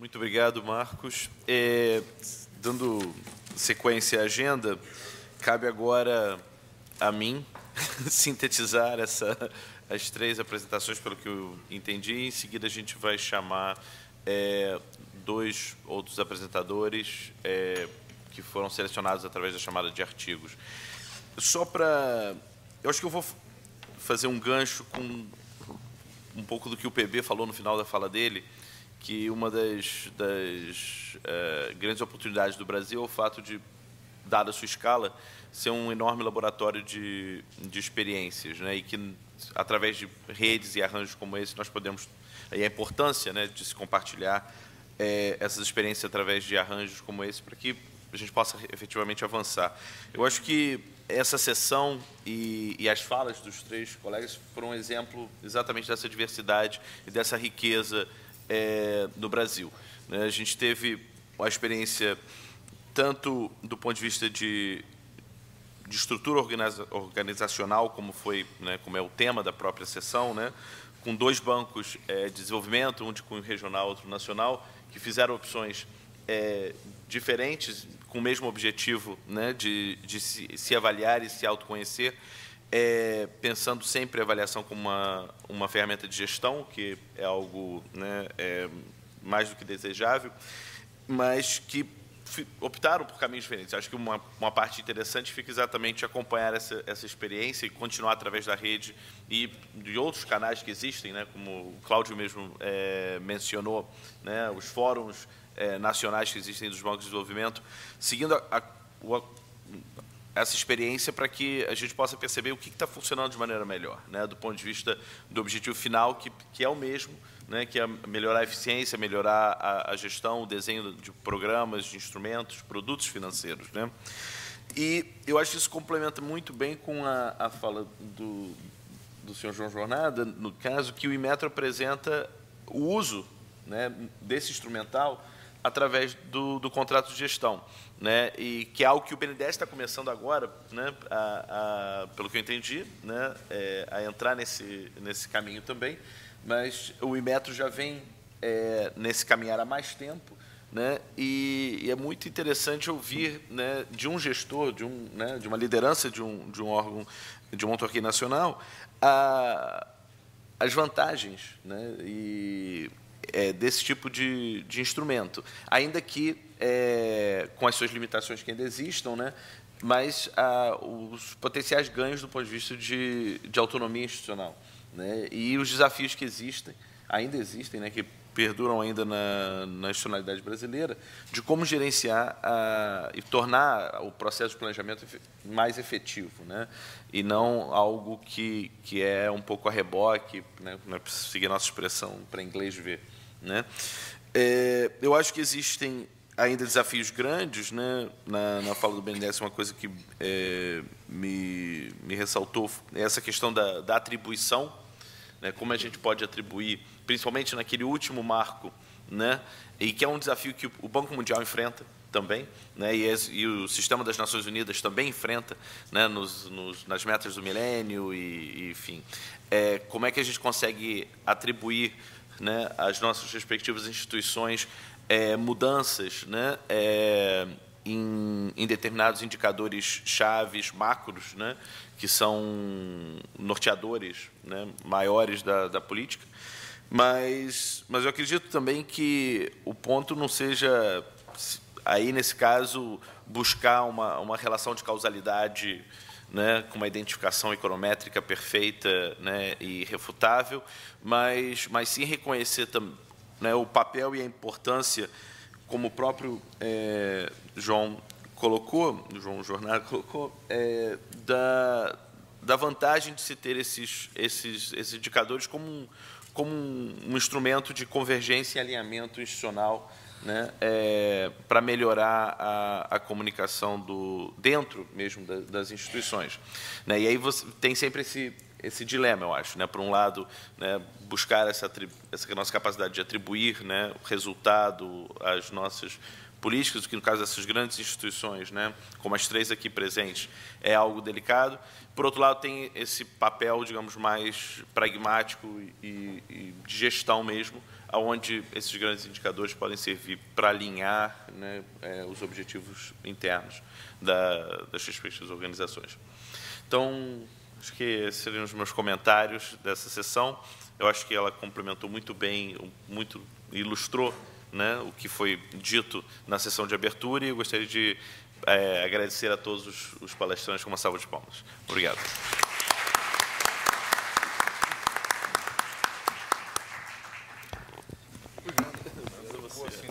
Muito obrigado, Marcos. Dando sequência à agenda, cabe agora a mim sintetizar as três apresentações, pelo que eu entendi. Em seguida, a gente vai chamar dois outros apresentadores que foram selecionados através da chamada de artigos. Só para... Eu acho que eu vou fazer um gancho com um pouco do que o PB falou no final da fala dele, que uma das grandes oportunidades do Brasil é o fato de, dada a sua escala, ser um enorme laboratório de experiências, né? E que, através de redes e arranjos como esse, nós podemos... E a importância, né, de se compartilhar essas experiências através de arranjos como esse, para que a gente possa efetivamente avançar. Eu acho que essa sessão e as falas dos três colegas foram um exemplo exatamente dessa diversidade e dessa riqueza no Brasil. A gente teve a experiência tanto do ponto de vista de estrutura organizacional, como foi, né, como é o tema da própria sessão, né, com dois bancos de desenvolvimento, um de cunho regional, outro nacional, que fizeram opções diferentes, com o mesmo objetivo, né, de se avaliar e se autoconhecer, pensando sempre a avaliação como uma ferramenta de gestão, que é algo, né, mais do que desejável, mas que optaram por caminhos diferentes. Acho que uma parte interessante fica exatamente acompanhar essa experiência e continuar através da rede e de outros canais que existem, né, como o Cláudio mesmo mencionou, né, os fóruns nacionais que existem dos bancos de desenvolvimento, seguindo essa experiência para que a gente possa perceber o que está funcionando de maneira melhor, né, do ponto de vista do objetivo final, que é o mesmo, né, que é melhorar a eficiência, melhorar a gestão, o desenho de programas, de instrumentos, produtos financeiros, né? E eu acho que isso complementa muito bem com a fala do senhor João Jornada, no caso que o Inmetro apresenta o uso, né, desse instrumental através do contrato de gestão, né, e que é algo que o BNDES está começando agora, né, pelo que eu entendi, né, a entrar nesse caminho também, mas o Inmetro já vem nesse caminhar há mais tempo, né, e é muito interessante ouvir, né, de um gestor, de uma liderança de um órgão, de uma autarquia nacional, as vantagens, né, desse tipo de instrumento, ainda que com as suas limitações que ainda existam, né, mas os potenciais ganhos do ponto de vista de autonomia institucional, né, e os desafios que ainda existem, né, que perduram ainda na institucionalidade brasileira, de como gerenciar e tornar o processo de planejamento mais efetivo, né, e não algo que é um pouco a reboque, né, não é preciso seguir a nossa expressão para inglês ver, né. Eu acho que existem ainda desafios grandes, né, na fala do BNDES, uma coisa que me ressaltou é essa questão da atribuição, né, como a gente pode atribuir, principalmente naquele último marco, né, e que é um desafio que o Banco Mundial enfrenta também, né, e o Sistema das Nações Unidas também enfrenta, né, nas metas do milênio, enfim. Como é que a gente consegue atribuir, né, às nossas respectivas instituições mudanças, né, em determinados indicadores chaves, macros, né, que são norteadores, né, maiores da política, mas eu acredito também que o ponto não seja, aí nesse caso, buscar uma relação de causalidade, né, com uma identificação econométrica perfeita, né, e irrefutável, mas sim reconhecer né, o papel e a importância, como o próprio João Jornada colocou, da vantagem de se ter esses indicadores como um instrumento de convergência e alinhamento institucional, né, para melhorar a comunicação dentro mesmo das instituições, né, e aí você tem sempre esse dilema, eu acho, né, por um lado, né, buscar essa nossa capacidade de atribuir, né, o resultado às nossas políticas, que no caso dessas grandes instituições, né, como as três aqui presentes, é algo delicado. Por outro lado, tem esse papel, digamos, mais pragmático e de gestão mesmo, onde esses grandes indicadores podem servir para alinhar, né, os objetivos internos das respectivas organizações. Então, acho que esses seriam os meus comentários dessa sessão. Eu acho que ela complementou muito bem, ilustrou, né, o que foi dito na sessão de abertura, e eu gostaria de agradecer a todos os palestrantes com uma salva de palmas. Obrigado.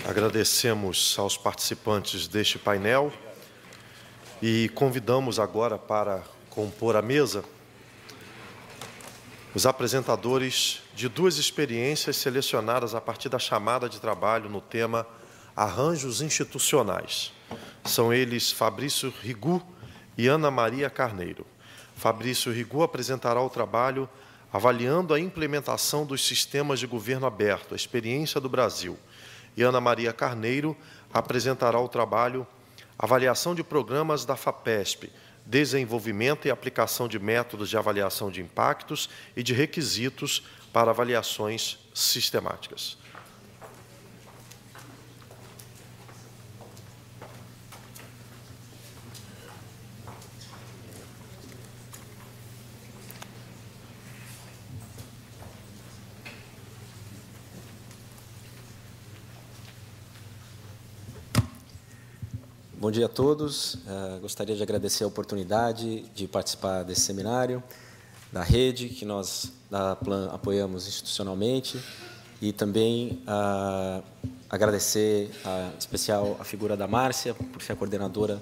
Agradecemos aos participantes deste painel e convidamos agora para compor a mesa os apresentadores de duas experiências selecionadas a partir da chamada de trabalho no tema Arranjos Institucionais. São eles Fabrício Rigu e Ana Maria Carneiro. Fabrício Rigu apresentará o trabalho avaliando a implementação dos sistemas de governo aberto, a experiência do Brasil. E Ana Maria Carneiro apresentará o trabalho Avaliação de Programas da FAPESP, Desenvolvimento e Aplicação de Métodos de Avaliação de Impactos e de Requisitos para Avaliações Sistemáticas. Bom dia a todos. Gostaria de agradecer a oportunidade de participar desse seminário da rede, que nós da Plan apoiamos institucionalmente, e também agradecer, em especial, a figura da Márcia, por ser a coordenadora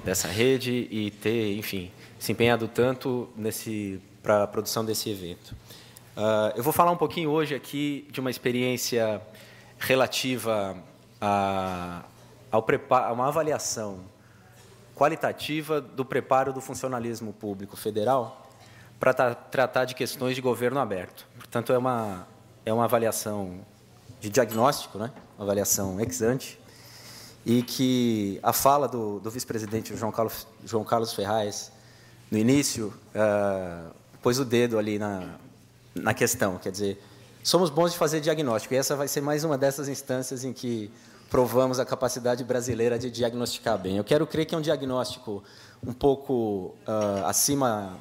dessa rede e ter, enfim, se empenhado tanto para a produção desse evento. Eu vou falar um pouquinho hoje aqui de uma experiência relativa a uma avaliação qualitativa do preparo do funcionalismo público federal para tratar de questões de governo aberto. Portanto, é uma avaliação de diagnóstico, né? Uma avaliação ex ante, e que a fala do vice-presidente João Carlos Ferraz, no início, pôs o dedo ali na questão. Quer dizer, somos bons de fazer diagnóstico, e essa vai ser mais uma dessas instâncias em que provamos a capacidade brasileira de diagnosticar bem. Eu quero crer que é um diagnóstico um pouco acima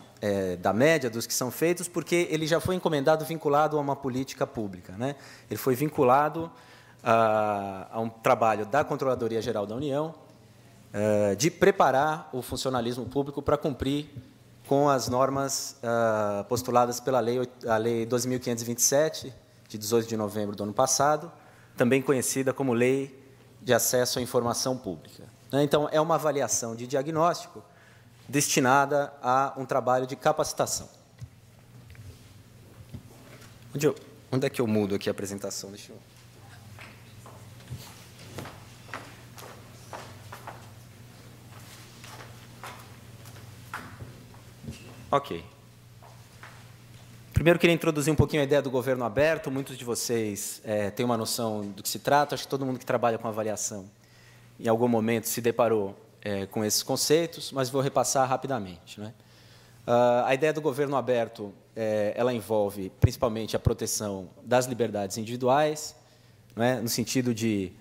da média dos que são feitos, porque ele já foi encomendado, vinculado a uma política pública, né? Ele foi vinculado a um trabalho da Controladoria Geral da União de preparar o funcionalismo público para cumprir com as normas postuladas pela Lei 2.527, de 18 de novembro do ano passado, também conhecida como Lei de Acesso à Informação Pública. Então, é uma avaliação de diagnóstico destinada a um trabalho de capacitação. Onde é que eu mudo aqui a apresentação? Deixa eu... Ok. Primeiro, queria introduzir um pouquinho a ideia do governo aberto. Muitos de vocês têm uma noção do que se trata. Acho que todo mundo que trabalha com avaliação, em algum momento, se deparou com esses conceitos, mas vou repassar rapidamente, né? A ideia do governo aberto, ela envolve, principalmente, a proteção das liberdades individuais, né, no sentido de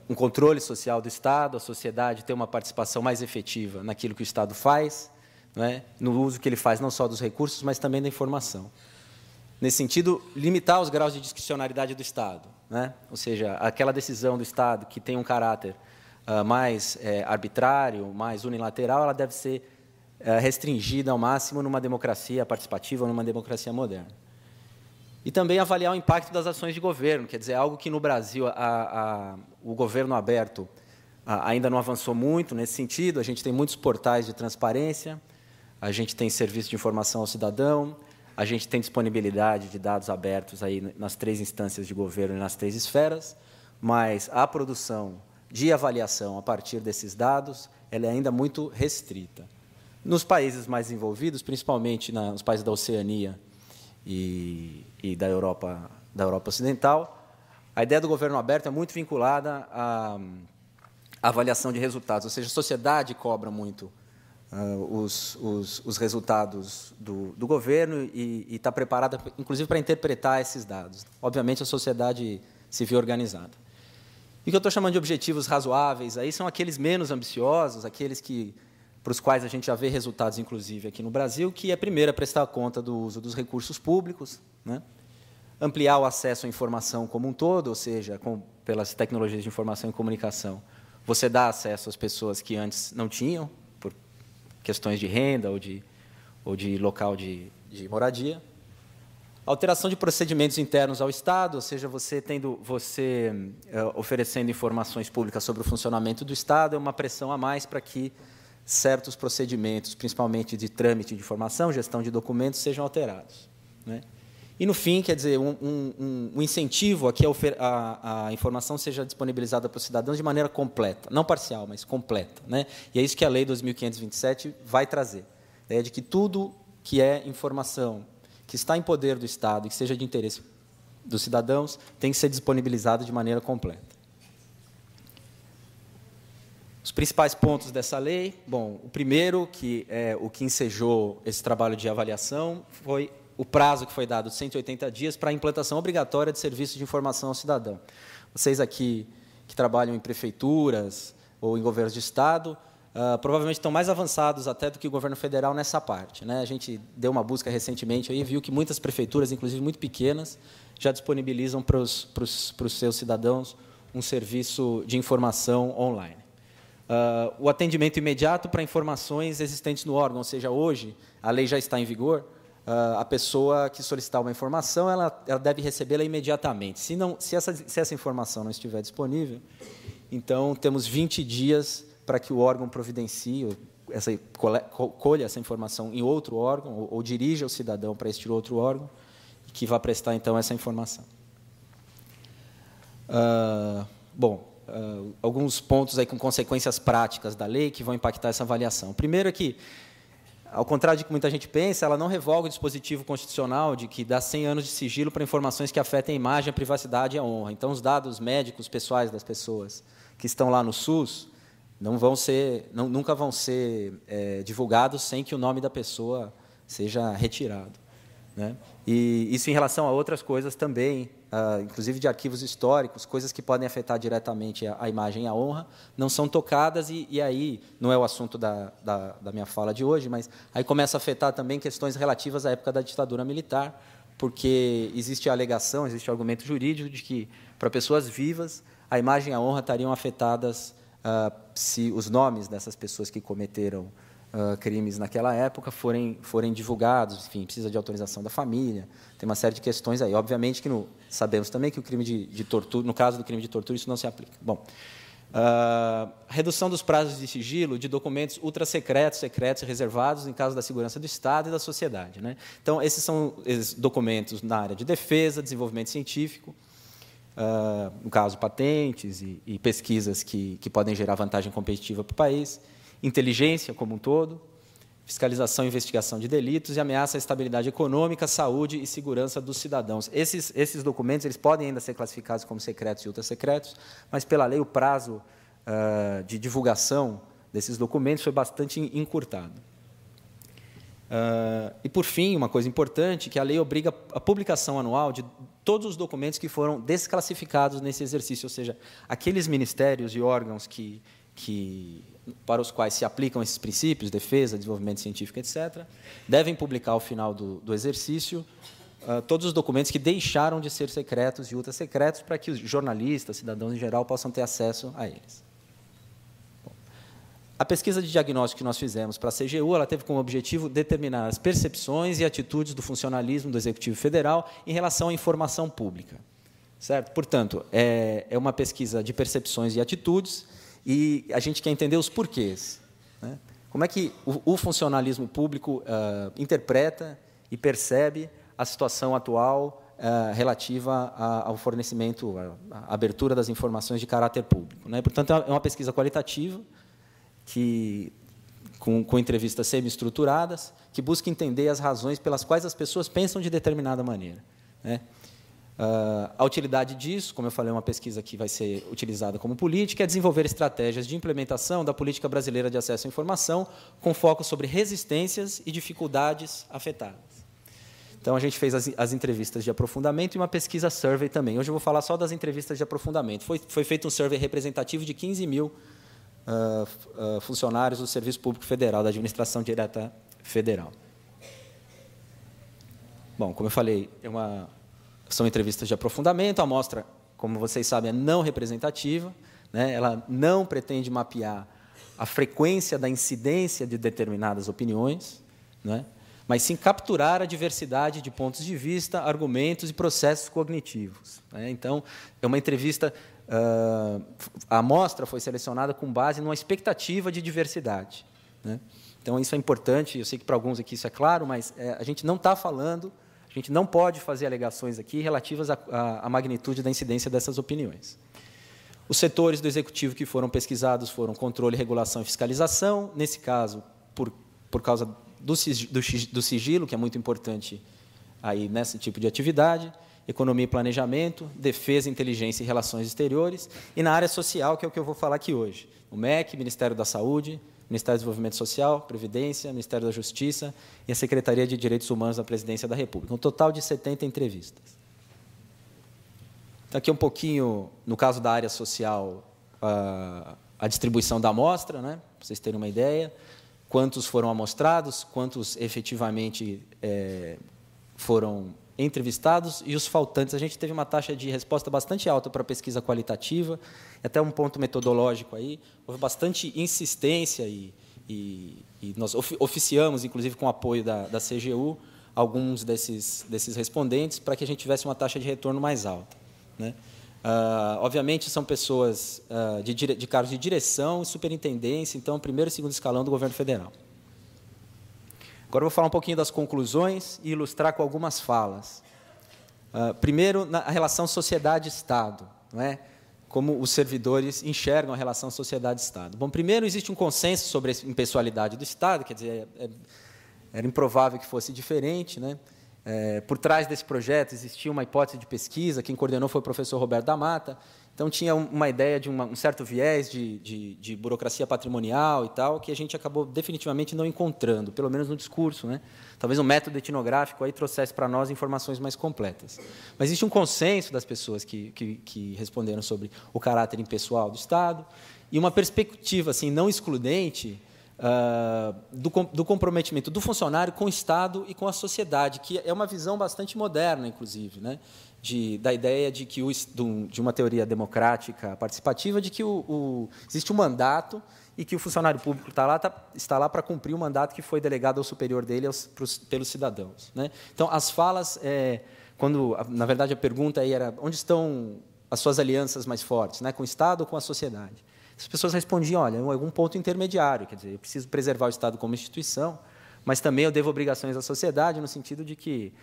um controle social do Estado, a sociedade ter uma participação mais efetiva naquilo que o Estado faz, né, no uso que ele faz não só dos recursos, mas também da informação. Nesse sentido, limitar os graus de discricionariedade do Estado, né? Ou seja, aquela decisão do Estado que tem um caráter mais arbitrário, mais unilateral, ela deve ser restringida ao máximo numa democracia participativa, numa democracia moderna. E também avaliar o impacto das ações de governo, quer dizer, algo que no Brasil o governo aberto ainda não avançou muito nesse sentido. A gente tem muitos portais de transparência, a gente tem serviço de informação ao cidadão, a gente tem disponibilidade de dados abertos aí nas 3 instâncias de governo e nas 3 esferas, mas a produção de avaliação a partir desses dados ela é ainda muito restrita. Nos países mais desenvolvidos, principalmente nos países da Oceania e da Europa Ocidental, a ideia do governo aberto é muito vinculada à avaliação de resultados, ou seja, a sociedade cobra muito os resultados do governo e está preparada, inclusive, para interpretar esses dados. Obviamente, a sociedade civil organizada. E o que eu estou chamando de objetivos razoáveis aí são aqueles menos ambiciosos, aqueles para os quais a gente já vê resultados, inclusive, aqui no Brasil, que é, primeiro, prestar conta do uso dos recursos públicos, né? Ampliar o acesso à informação como um todo, ou seja, pelas tecnologias de informação e comunicação, você dá acesso às pessoas que antes não tinham, por questões de renda ou de local de moradia. Alteração de procedimentos internos ao Estado, ou seja, você oferecendo informações públicas sobre o funcionamento do Estado, é uma pressão a mais para que certos procedimentos, principalmente de trâmite de informação, gestão de documentos, sejam alterados, né? E, no fim, quer dizer, um incentivo a que a informação seja disponibilizada para os cidadãos de maneira completa, não parcial, mas completa, né? E é isso que a Lei 2527 vai trazer, a ideia de que tudo que é informação que está em poder do Estado e que seja de interesse dos cidadãos tem que ser disponibilizado de maneira completa. Os principais pontos dessa lei, bom, o primeiro, que é o que ensejou esse trabalho de avaliação, foi o prazo que foi dado de 180 dias para a implantação obrigatória de serviços de informação ao cidadão. Vocês aqui que trabalham em prefeituras ou em governos de Estado, provavelmente estão mais avançados até do que o governo federal nessa parte, né? A gente deu uma busca recentemente aí, viu que muitas prefeituras, inclusive muito pequenas, já disponibilizam para os seus cidadãos um serviço de informação online. O atendimento imediato para informações existentes no órgão, ou seja, hoje a lei já está em vigor, a pessoa que solicitar uma informação, ela deve recebê-la imediatamente. Se essa informação não estiver disponível, então temos 20 dias para que o órgão providencie, colha essa informação em outro órgão, ou dirija o cidadão para este outro órgão, que vai prestar, então, essa informação. Alguns pontos aí com consequências práticas da lei que vão impactar essa avaliação. O primeiro é que, ao contrário de que muita gente pensa, ela não revoga o dispositivo constitucional de que dá 100 anos de sigilo para informações que afetem a imagem, a privacidade e a honra. Então, os dados médicos pessoais das pessoas que estão lá no SUS nunca vão ser divulgados sem que o nome da pessoa seja retirado, né? E isso em relação a outras coisas também, inclusive de arquivos históricos, coisas que podem afetar diretamente a imagem e a honra, não são tocadas, e aí, não é o assunto da minha fala de hoje, mas aí começa a afetar também questões relativas à época da ditadura militar, porque existe a alegação, existe o argumento jurídico de que, para pessoas vivas, a imagem e a honra estariam afetadas se os nomes dessas pessoas que cometeram crimes naquela época forem divulgados, enfim, precisa de autorização da família, tem uma série de questões aí. Obviamente que sabemos também que o crime de tortura, no caso do crime de tortura, isso não se aplica. Bom, redução dos prazos de sigilo de documentos ultrasecretos, secretos e reservados em caso da segurança do Estado e da sociedade, né? Então, esses são documentos na área de defesa, desenvolvimento científico, no caso, patentes e pesquisas que podem gerar vantagem competitiva para o país, inteligência como um todo, fiscalização e investigação de delitos e ameaça à estabilidade econômica, saúde e segurança dos cidadãos. Esses documentos eles podem ainda ser classificados como secretos e ultrasecretos, mas, pela lei, o prazo de divulgação desses documentos foi bastante encurtado. E, por fim, uma coisa importante, que a lei obriga a publicação anual de todos os documentos que foram desclassificados nesse exercício, ou seja, aqueles ministérios e órgãos para os quais se aplicam esses princípios, defesa, desenvolvimento científico, etc., devem publicar, ao final do exercício, todos os documentos que deixaram de ser secretos e ultrasecretos, para que os jornalistas, cidadãos em geral, possam ter acesso a eles. A pesquisa de diagnóstico que nós fizemos para a CGU, ela teve como objetivo determinar as percepções e atitudes do funcionalismo do Executivo Federal em relação à informação pública, certo? Portanto, é uma pesquisa de percepções e atitudes, e a gente quer entender os porquês, né? Como é que o funcionalismo público interpreta e percebe a situação atual relativa ao fornecimento, à abertura das informações de caráter público, né? Portanto, é uma pesquisa qualitativa, com entrevistas semi-estruturadas, que busca entender as razões pelas quais as pessoas pensam de determinada maneira, né? A utilidade disso, como eu falei, é uma pesquisa que vai ser utilizada como política, é desenvolver estratégias de implementação da política brasileira de acesso à informação, com foco sobre resistências e dificuldades afetadas. Então, a gente fez as entrevistas de aprofundamento e uma pesquisa survey também. Hoje eu vou falar só das entrevistas de aprofundamento. Foi feito um survey representativo de 15 mil funcionários do Serviço Público Federal, da Administração Direta Federal. Bom, como eu falei, são entrevistas de aprofundamento. A amostra, como vocês sabem, é não representativa, né? Ela não pretende mapear a frequência da incidência de determinadas opiniões, né? Mas sim capturar a diversidade de pontos de vista, argumentos e processos cognitivos, né? Então, é uma entrevista. A amostra foi selecionada com base numa expectativa de diversidade, né? Então, isso é importante. Eu sei que para alguns aqui isso é claro, mas a gente não está falando, a gente não pode fazer alegações aqui relativas à magnitude da incidência dessas opiniões. Os setores do Executivo que foram pesquisados foram controle, regulação e fiscalização. Nesse caso, por causa do sigilo, que é muito importante aí nesse tipo de atividade, economia e planejamento, defesa, inteligência e relações exteriores, e na área social, que é o que eu vou falar aqui hoje, o MEC, Ministério da Saúde, Ministério do Desenvolvimento Social, Previdência, Ministério da Justiça e a Secretaria de Direitos Humanos da Presidência da República. Um total de 70 entrevistas. Então, aqui um pouquinho, no caso da área social, a distribuição da amostra, né, para vocês terem uma ideia. Quantos foram amostrados, quantos efetivamente foram entrevistados e os faltantes. A gente teve uma taxa de resposta bastante alta para a pesquisa qualitativa, até um ponto metodológico aí. Houve bastante insistência e nós oficiamos, inclusive com o apoio da CGU, alguns desses respondentes para que a gente tivesse uma taxa de retorno mais alta, né? Obviamente, são pessoas de cargos de direção e superintendência, então, primeiro e segundo escalão do governo federal. Agora, eu vou falar um pouquinho das conclusões e ilustrar com algumas falas. Primeiro, a relação sociedade-Estado, não é? Como os servidores enxergam a relação sociedade-Estado. Bom, primeiro, existe um consenso sobre a impessoalidade do Estado, quer dizer, era improvável que fosse diferente, né? Por trás desse projeto existia uma hipótese de pesquisa, quem coordenou foi o professor Roberto da Mata, então tinha uma ideia de um certo viés de burocracia patrimonial e tal, que a gente acabou definitivamente não encontrando, pelo menos no discurso, né? Talvez um método etnográfico aí trouxesse para nós informações mais completas. Mas existe um consenso das pessoas que responderam sobre o caráter impessoal do Estado e uma perspectiva assim, não excludente do comprometimento do funcionário com o Estado e com a sociedade, que é uma visão bastante moderna, inclusive, né? Da ideia de que de uma teoria democrática participativa, de que existe um mandato e que o funcionário público está lá para cumprir o mandato que foi delegado ao superior dele pelos cidadãos, né? Então, as falas, na verdade, a pergunta aí era onde estão as suas alianças mais fortes, né? Com o Estado ou com a sociedade? As pessoas respondiam, olha, em algum ponto intermediário, quer dizer, eu preciso preservar o Estado como instituição, mas também eu devo obrigações à sociedade, no sentido de que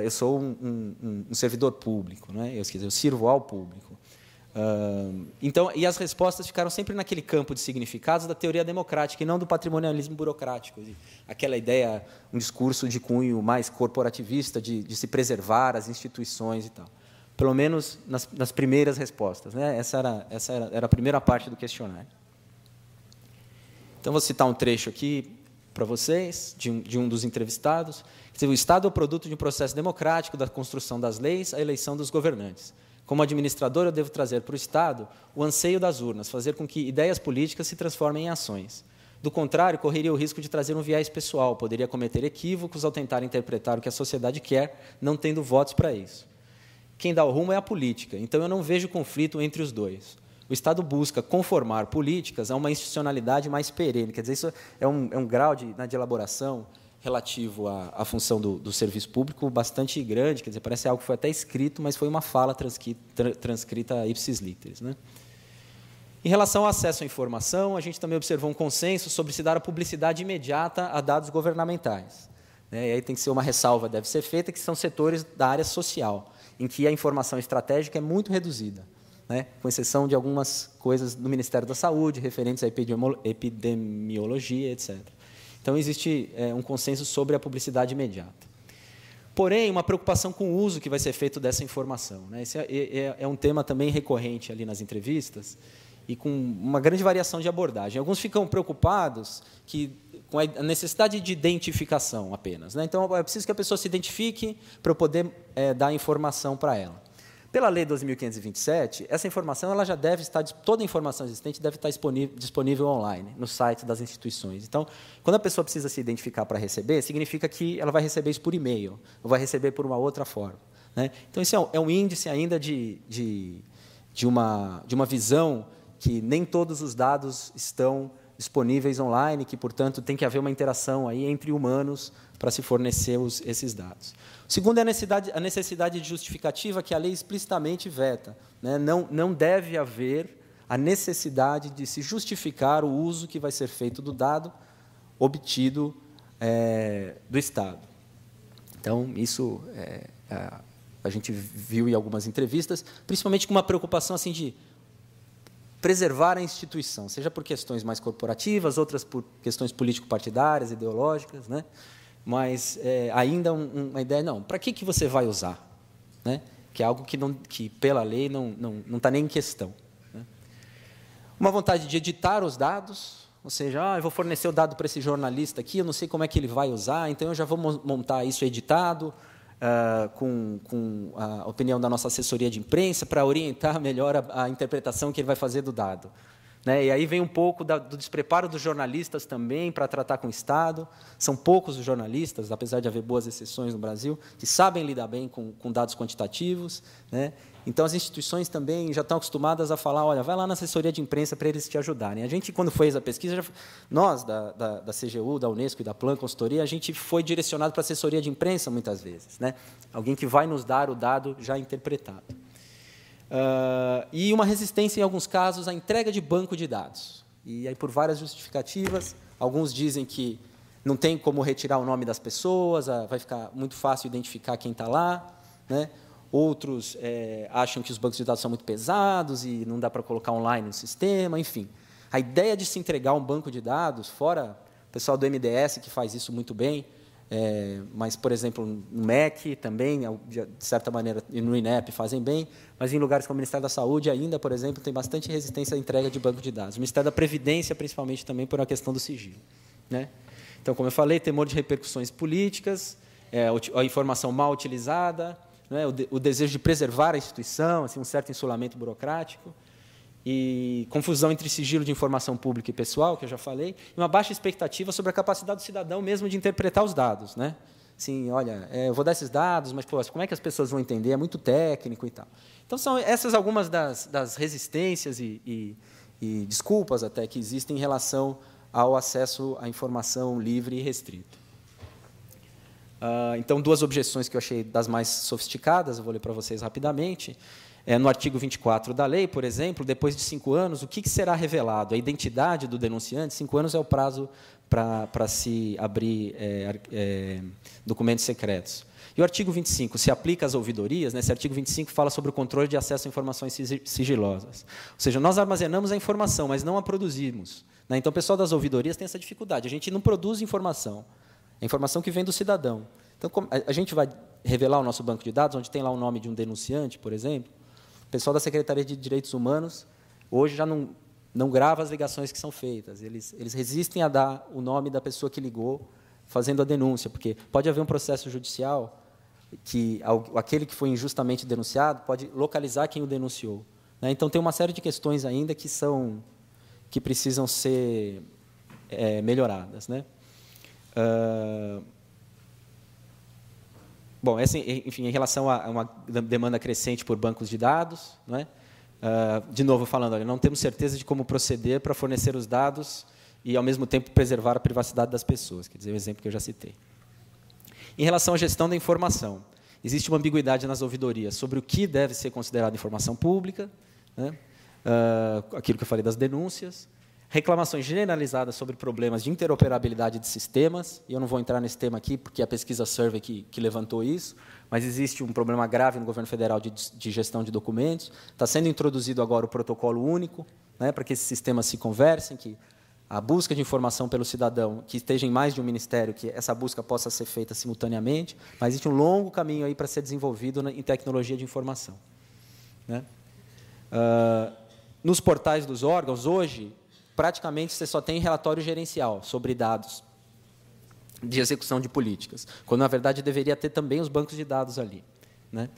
eu sou um servidor público, né? Eu sirvo ao público. Então, e as respostas ficaram sempre naquele campo de significados da teoria democrática e não do patrimonialismo burocrático. Aquela ideia, um discurso de cunho mais corporativista, de se preservar as instituições e tal. Pelo menos nas primeiras respostas, né? Essa era a primeira parte do questionário. Então, vou citar um trecho aqui para vocês, de um dos entrevistados. O Estado é o produto de um processo democrático da construção das leis, a eleição dos governantes. Como administrador, eu devo trazer para o Estado o anseio das urnas, fazer com que ideias políticas se transformem em ações. Do contrário, correria o risco de trazer um viés pessoal, poderia cometer equívocos ao tentar interpretar o que a sociedade quer, não tendo votos para isso. Quem dá o rumo é a política, então eu não vejo conflito entre os dois. O Estado busca conformar políticas a uma institucionalidade mais perene, quer dizer, isso é um grau de elaboração relativo à função do serviço público bastante grande, quer dizer, parece algo que foi até escrito, mas foi uma fala transcrita ipsis literis, né? Em relação ao acesso à informação, a gente também observou um consenso sobre se dar a publicidade imediata a dados governamentais, né? E aí tem que ser uma ressalva, deve ser feita, que são setores da área social, em que a informação estratégica é muito reduzida, né? Com exceção de algumas coisas do Ministério da Saúde, referentes à epidemiologia, etc. Então, existe um consenso sobre a publicidade imediata. porém, uma preocupação com o uso que vai ser feito dessa informação, né? Esse é um tema também recorrente ali nas entrevistas e com uma grande variação de abordagem. Alguns ficam preocupados com a necessidade de identificação apenas, né? Então, é preciso que a pessoa se identifique para eu poder dar informação para ela. Pela Lei 2.527, essa informação ela já deve estar, toda a informação existente deve estar disponível online, no site das instituições. Então, quando a pessoa precisa se identificar para receber, significa que ela vai receber isso por e-mail, ou vai receber por uma outra forma, né? Então, isso é um índice ainda de uma visão que nem todos os dados estão disponíveis online, que, portanto, tem que haver uma interação aí entre humanos para se fornecer esses dados. O segundo é a necessidade de justificativa que a lei explicitamente veta, né? Não deve haver a necessidade de se justificar o uso que vai ser feito do dado obtido do Estado. Então, isso a gente viu em algumas entrevistas, principalmente com uma preocupação assim de preservar a instituição, seja por questões mais corporativas, outras por questões político-partidárias, ideológicas, né? Mas ainda uma ideia, não, para que você vai usar? Né? Que é algo que pela lei, não está nem em questão. Né? Uma vontade de editar os dados, ou seja, eu vou fornecer o dado para esse jornalista aqui, eu não sei como é que ele vai usar, então eu já vou montar isso editado, com a opinião da nossa assessoria de imprensa, para orientar melhor a interpretação que ele vai fazer do dado. Né? E aí vem um pouco do despreparo dos jornalistas também para tratar com o Estado. São poucos os jornalistas, apesar de haver boas exceções no Brasil, que sabem lidar bem com dados quantitativos. Né? Então, as instituições também já estão acostumadas a falar, olha, vai lá na assessoria de imprensa para eles te ajudarem. A gente, quando fez a pesquisa, nós, da CGU, da Unesco e da Plan Consultoria, a gente foi direcionado para a assessoria de imprensa, muitas vezes. Né? Alguém que vai nos dar o dado já interpretado. E uma resistência, em alguns casos, à entrega de banco de dados. E aí, por várias justificativas, alguns dizem que não tem como retirar o nome das pessoas, vai ficar muito fácil identificar quem está lá. Né? Outros acham que os bancos de dados são muito pesados e não dá para colocar online no sistema, enfim. A ideia de se entregar um banco de dados, fora o pessoal do MDS, que faz isso muito bem, mas, por exemplo, no MEC também, de certa maneira, e no INEP fazem bem, mas em lugares como o Ministério da Saúde ainda, por exemplo, tem bastante resistência à entrega de banco de dados. O Ministério da Previdência, principalmente, também por uma questão do sigilo. Né? Então, como eu falei, temor de repercussões políticas, a informação mal utilizada, né? O desejo de preservar a instituição, assim, um certo insulamento burocrático, e confusão entre sigilo de informação pública e pessoal, que eu já falei, e uma baixa expectativa sobre a capacidade do cidadão mesmo de interpretar os dados. Né? Assim, olha, eu vou dar esses dados, mas como é que as pessoas vão entender? É muito técnico e tal. Então, são essas algumas das resistências e desculpas até que existem em relação ao acesso à informação livre e restrita. Então, duas objeções que eu achei das mais sofisticadas, eu vou ler para vocês rapidamente. No artigo 24 da lei, por exemplo, depois de 5 anos, o que será revelado? A identidade do denunciante, 5 anos é o prazo para se abrir documentos secretos. E o artigo 25 se aplica às ouvidorias, né? Esse artigo 25 fala sobre o controle de acesso a informações sigilosas. Ou seja, nós armazenamos a informação, mas não a produzimos. Né? Então, o pessoal das ouvidorias tem essa dificuldade. A gente não produz informação. É informação que vem do cidadão. Então, a gente vai revelar o nosso banco de dados, onde tem lá o nome de um denunciante, por exemplo. O pessoal da Secretaria de Direitos Humanos hoje já não grava as ligações que são feitas. Eles resistem a dar o nome da pessoa que ligou fazendo a denúncia, porque pode haver um processo judicial que aquele que foi injustamente denunciado pode localizar quem o denunciou. Né? Então, tem uma série de questões ainda que precisam ser melhoradas. Né? Bom, enfim, em relação a uma demanda crescente por bancos de dados, não é? De novo falando, olha, não temos certeza de como proceder para fornecer os dados e, ao mesmo tempo, preservar a privacidade das pessoas, quer dizer, o exemplo que eu já citei. Em relação à gestão da informação, existe uma ambiguidade nas ouvidorias sobre o que deve ser considerado informação pública, né? Aquilo que eu falei das denúncias, reclamações generalizadas sobre problemas de interoperabilidade de sistemas, e eu não vou entrar nesse tema aqui, porque é a pesquisa Survey que levantou isso, mas existe um problema grave no governo federal de gestão de documentos. Está sendo introduzido agora o protocolo único, né, para que esses sistemas se conversem, que a busca de informação pelo cidadão, que esteja em mais de um ministério, que essa busca possa ser feita simultaneamente, mas existe um longo caminho aí para ser desenvolvido em tecnologia de informação, né? Nos portais dos órgãos, hoje, praticamente você só tem relatório gerencial sobre dados de execução de políticas, quando, na verdade, deveria ter também os bancos de dados ali, né?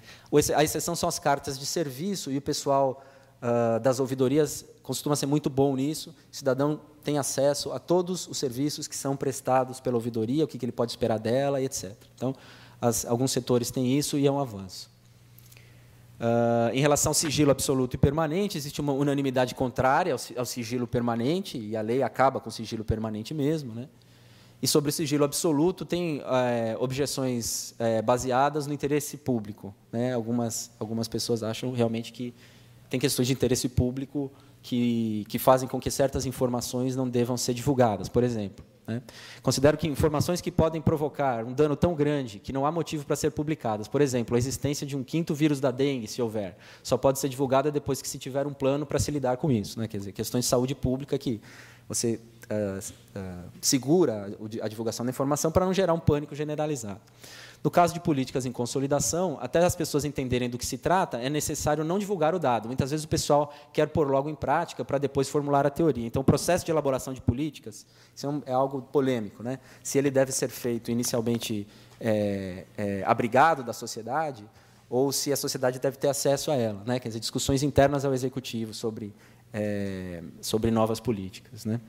A exceção são as cartas de serviço, e o pessoal das ouvidorias costuma ser muito bom nisso. O cidadão tem acesso a todos os serviços que são prestados pela ouvidoria, o que ele pode esperar dela, e etc. Então, alguns setores têm isso e é um avanço. Em relação ao sigilo absoluto e permanente, existe uma unanimidade contrária ao sigilo permanente, e a lei acaba com o sigilo permanente mesmo, né? E sobre o sigilo absoluto, tem objeções baseadas no interesse público, né? Algumas pessoas acham realmente que tem questões de interesse público que fazem com que certas informações não devam ser divulgadas, por exemplo, né? Considero que informações que podem provocar um dano tão grande que não há motivo para ser publicadas, por exemplo, a existência de um 5º vírus da dengue, se houver, só pode ser divulgada depois que se tiver um plano para se lidar com isso, né? Quer dizer, questões de saúde pública que você segura a divulgação da informação para não gerar um pânico generalizado. No caso de políticas em consolidação, até as pessoas entenderem do que se trata, é necessário não divulgar o dado. Muitas vezes o pessoal quer pôr logo em prática para depois formular a teoria. Então, o processo de elaboração de políticas, isso é algo polêmico, né? Se ele deve ser feito inicialmente abrigado da sociedade, ou se a sociedade deve ter acesso a ela, né? Quer dizer, discussões internas ao executivo sobre novas políticas, né?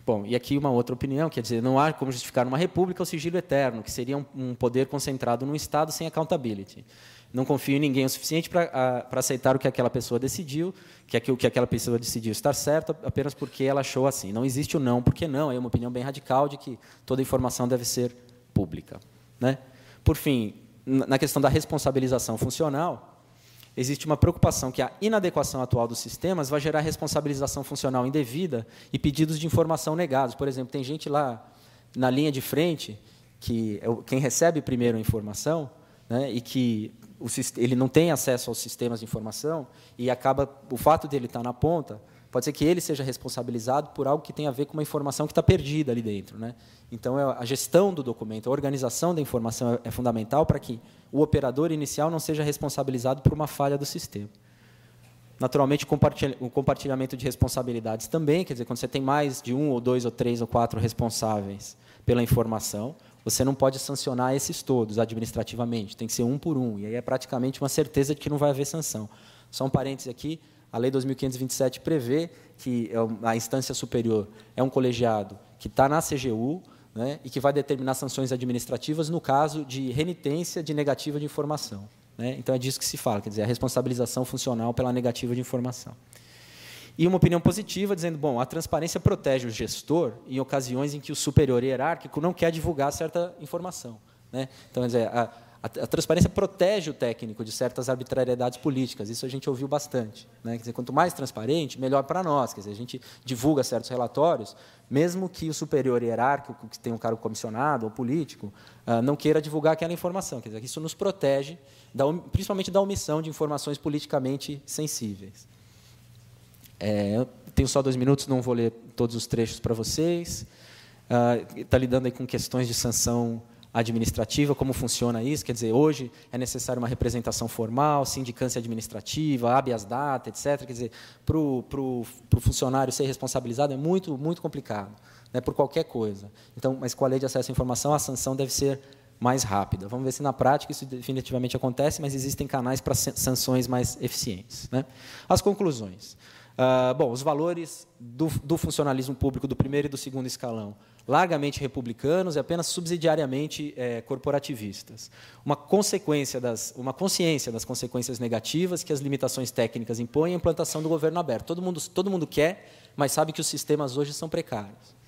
Bom, e aqui uma outra opinião, quer dizer, não há como justificar numa república o sigilo eterno, que seria um poder concentrado num Estado sem accountability. Não confio em ninguém o suficiente para aceitar o que aquela pessoa decidiu, que o que aquela pessoa decidiu estar certo apenas porque ela achou assim. Não existe o não, porque não. É uma opinião bem radical de que toda informação deve ser pública, né? Por fim, na questão da responsabilização funcional, existe uma preocupação que a inadequação atual dos sistemas vai gerar responsabilização funcional indevida e pedidos de informação negados. Por exemplo, tem gente lá na linha de frente, que é quem recebe primeiro a informação, né, e que ele não tem acesso aos sistemas de informação, e acaba o fato dele estar na ponta, pode ser que ele seja responsabilizado por algo que tem a ver com uma informação que está perdida ali dentro, né? Então, a gestão do documento, a organização da informação é fundamental para que o operador inicial não seja responsabilizado por uma falha do sistema. Naturalmente, o compartilhamento de responsabilidades também, quer dizer, quando você tem mais de 1, ou 2, ou 3, ou 4 responsáveis pela informação, você não pode sancionar esses todos administrativamente, tem que ser um por um, e aí é praticamente uma certeza de que não vai haver sanção. Só um parêntese aqui, a Lei 2.527 prevê que a instância superior é um colegiado que está na CGU, né, e que vai determinar sanções administrativas no caso de renitência de negativa de informação, né? Então, é disso que se fala, quer dizer, a responsabilização funcional pela negativa de informação. E uma opinião positiva, dizendo, bom, a transparência protege o gestor em ocasiões em que o superior hierárquico não quer divulgar certa informação, né? Então, quer dizer, a transparência protege o técnico de certas arbitrariedades políticas. Isso a gente ouviu bastante, né? Quer dizer, quanto mais transparente, melhor para nós. Quer dizer, a gente divulga certos relatórios, mesmo que o superior hierárquico, que tem um cargo comissionado ou político, não queira divulgar aquela informação. Quer dizer, isso nos protege, principalmente da omissão de informações politicamente sensíveis. Eu tenho só 2 minutos, não vou ler todos os trechos para vocês. Está lidando aí com questões de sanção administrativa, como funciona isso, quer dizer, hoje é necessário uma representação formal, sindicância administrativa, habeas data, etc. Quer dizer, para o funcionário ser responsabilizado é muito, muito complicado, né, por qualquer coisa. Então, mas com a lei de acesso à informação, a sanção deve ser mais rápida. Vamos ver se na prática isso definitivamente acontece, mas existem canais para sanções mais eficientes, né? As conclusões. Bom, os valores do funcionalismo público do primeiro e do segundo escalão, largamente republicanos e apenas subsidiariamente corporativistas. Uma consciência das consequências negativas que as limitações técnicas impõem à implantação do governo aberto. Todo mundo quer, mas sabe que os sistemas hoje são precários.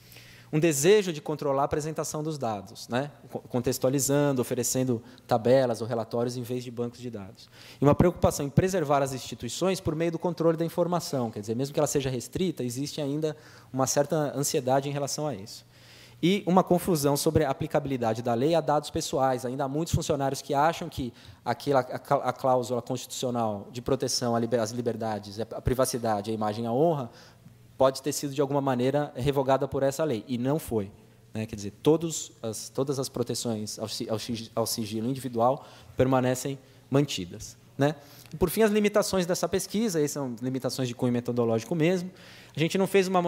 Um desejo de controlar a apresentação dos dados, né? Contextualizando, oferecendo tabelas ou relatórios em vez de bancos de dados. E uma preocupação em preservar as instituições por meio do controle da informação. Quer dizer, mesmo que ela seja restrita, existe ainda uma certa ansiedade em relação a isso. E uma confusão sobre a aplicabilidade da lei a dados pessoais. Ainda há muitos funcionários que acham que a cláusula constitucional de proteção às liberdades, à privacidade, à imagem e à honra, pode ter sido, de alguma maneira, revogada por essa lei, e não foi. Né? Quer dizer, todas as proteções ao sigilo individual permanecem mantidas. Né? E, por fim, as limitações dessa pesquisa, essas são limitações de cunho metodológico mesmo. A gente não fez uma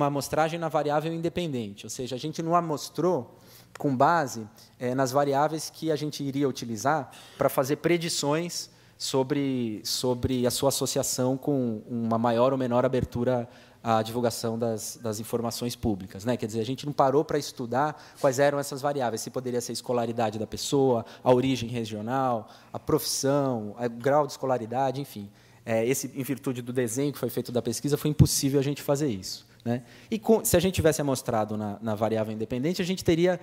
amostragem na variável independente, ou seja, a gente não amostrou com base nas variáveis que a gente iria utilizar para fazer predições sobre a sua associação com uma maior ou menor abertura à divulgação das informações públicas. Né? Quer dizer, a gente não parou para estudar quais eram essas variáveis, se poderia ser a escolaridade da pessoa, a origem regional, a profissão, o grau de escolaridade, enfim. Em virtude do desenho que foi feito da pesquisa, foi impossível a gente fazer isso. Né? E se a gente tivesse amostrado na variável independente, a gente teria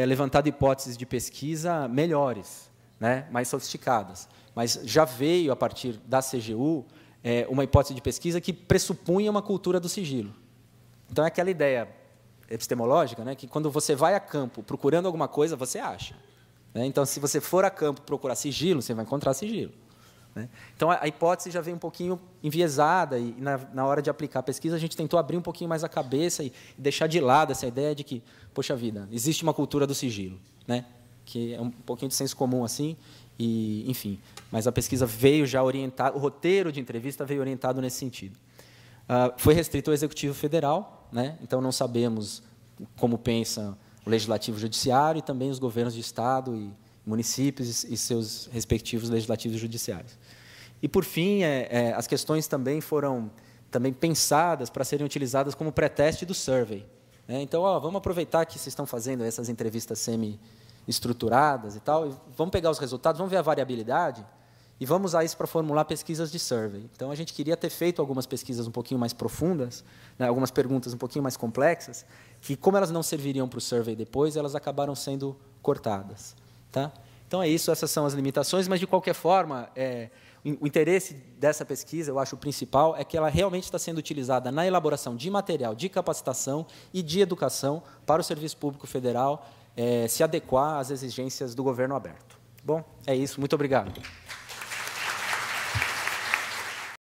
levantado hipóteses de pesquisa melhores, né? Mais sofisticadas. Mas já veio, a partir da CGU, uma hipótese de pesquisa que pressupunha uma cultura do sigilo. Então, é aquela ideia epistemológica, né, que, quando você vai a campo procurando alguma coisa, você acha. Né? Então, se você for a campo procurar sigilo, você vai encontrar sigilo. Né? Então, a hipótese já veio um pouquinho enviesada, e, na hora de aplicar a pesquisa, a gente tentou abrir um pouquinho mais a cabeça e deixar de lado essa ideia de que, poxa vida, existe uma cultura do sigilo, né? Que é um pouquinho de senso comum assim, e, enfim. Mas a pesquisa veio já orientada, o roteiro de entrevista veio orientado nesse sentido. Foi restrito ao Executivo Federal, né? Então não sabemos como pensa o Legislativo Judiciário e também os governos de Estado e municípios e seus respectivos legislativos judiciários. E, por fim, as questões também foram pensadas para serem utilizadas como pré-teste do survey. Né? Então, vamos aproveitar que vocês estão fazendo essas entrevistas semi-estruturadas e tal, e vamos pegar os resultados, vamos ver a variabilidade e vamos usar isso para formular pesquisas de survey. Então, a gente queria ter feito algumas pesquisas um pouquinho mais profundas, né, algumas perguntas um pouquinho mais complexas, que, como elas não serviriam para o survey depois, elas acabaram sendo cortadas. Tá? Então, é isso, essas são as limitações, mas, de qualquer forma, o interesse dessa pesquisa, eu acho o principal, é que ela realmente está sendo utilizada na elaboração de material de capacitação e de educação para o Serviço Público Federal se adequar às exigências do governo aberto. Bom, é isso. Muito obrigado.